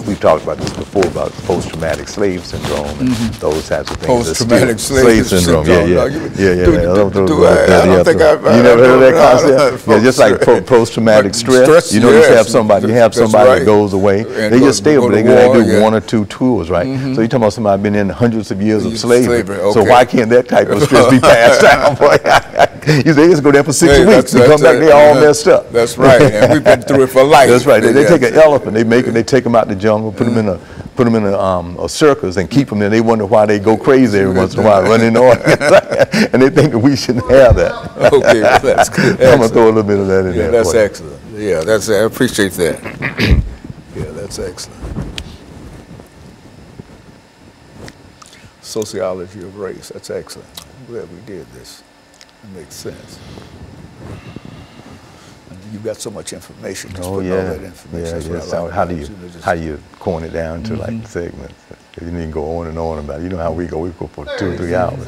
We've talked about this before, about post-traumatic slave syndrome and those types of things. Post-traumatic slave syndrome. Yeah. I don't think I've you never heard of that concept? Yeah, just like post-traumatic stress. You know, you have somebody that goes away. They just stay over. They gotta do 1 or 2 tours, right? So you're talking about somebody been in hundreds of years of slavery. So why can't that type of stress be passed down? You say, just go there for 6 weeks and come back, they all messed up. That's right, and we've been through it for life. That's right. They take an elephant, they take them out the jungle, put them in a circus and keep them there. They wonder why they go crazy every once in a while, running on, and they think that we shouldn't have that. Okay, well, that's good. I'm gonna throw a little bit of that in there. That's excellent. Yeah, I appreciate that. Yeah, that's excellent. Sociology of race. That's excellent. I'm glad we did this. It makes sense. You've got so much information. Just all that information. How do you coin it down to like segments? You need to go on and on about it. You know how we go. We go for 2 or 3 hours.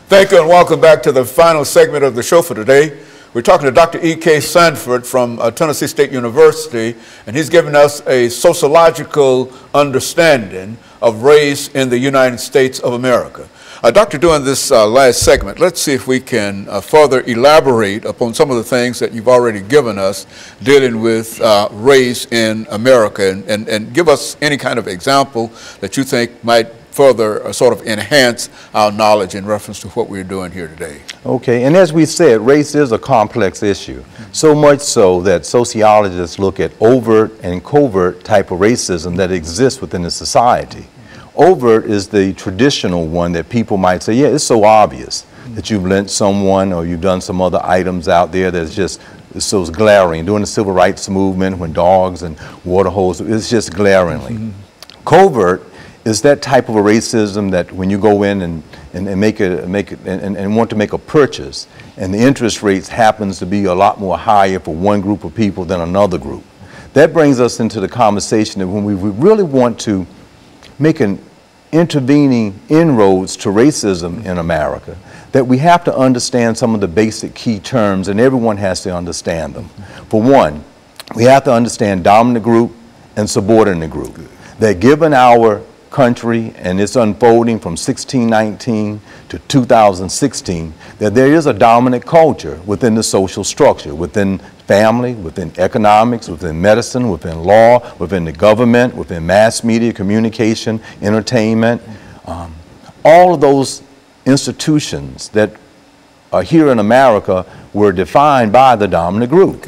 Thank you and welcome back to the final segment of the show for today. We're talking to Dr. EKSanford from Tennessee State University, and he's given us a sociological understanding of race in the United States of America. Doctor, during this last segment, let's see if we can further elaborate upon some of the things that you've already given us dealing with race in America, and give us any kind of example that you think might further sort of enhance our knowledge in reference to what we're doing here today. Okay, and as we said, race is a complex issue, so much so that sociologists look at overt and covert type of racism that exists within the society. Overt is the traditional one that people might say, yeah, it's so obvious that you've lent someone or you've done some other items out there that's just so glaring. During the civil rights movement, when dogs and water holes, it's just glaringly. Covert is that type of a racism that when you go in and want to make a purchase, and the interest rates happens to be a lot more higher for one group of people than another group. That brings us into the conversation that when we really want to make an intervening inroads to racism in America, that we have to understand some of the basic key terms, and everyone has to understand them. For one, we have to understand dominant group and subordinate group. That given our country and its unfolding from 1619 to 2016, that there is a dominant culture within the social structure, within family, within economics, within medicine, within law, within the government, within mass media, communication, entertainment. All of those institutions that are here in America were defined by the dominant group.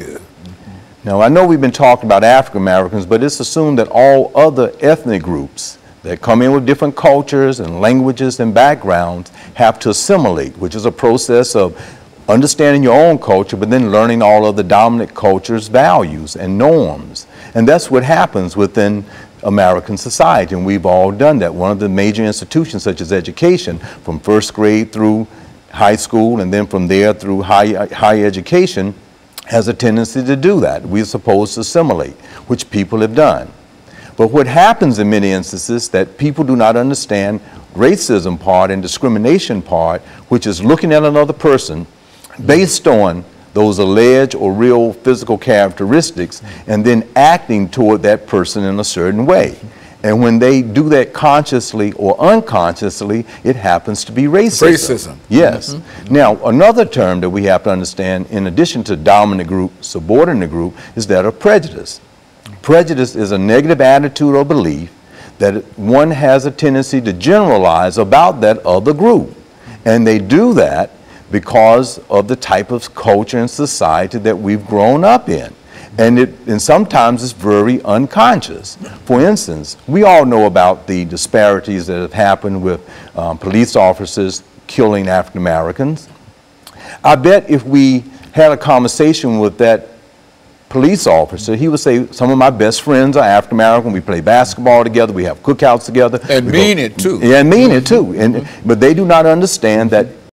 Now, I know we've been talking about African Americans, but it's assumed that all other ethnic groups that come in with different cultures and languages and backgrounds have to assimilate, which is a process of understanding your own culture, but then learning all of the dominant culture's values and norms. And that's what happens within American society, and we've all done that. One of the major institutions, such as education, from first grade through high school, and then from there through higher education, has a tendency to do that. We're supposed to assimilate, which people have done. But what happens in many instances that people do not understand racism part and discrimination part, which is looking at another person based on those alleged or real physical characteristics and then acting toward that person in a certain way. And when they do that consciously or unconsciously, it happens to be racism. Yes. Now, another term that we have to understand, in addition to dominant group, subordinate group, is that of prejudice. Prejudice is a negative attitude or belief that one has a tendency to generalize about that other group. And they do that because of the type of culture and society that we've grown up in. And sometimes it's very unconscious. For instance, we all know about the disparities that have happened with police officers killing African Americans. I bet if we had a conversation with that police officer, he would say, some of my best friends are African American. We play basketball together. We have cookouts together. And mean it too. Yeah, and mean it too. But they do not understand that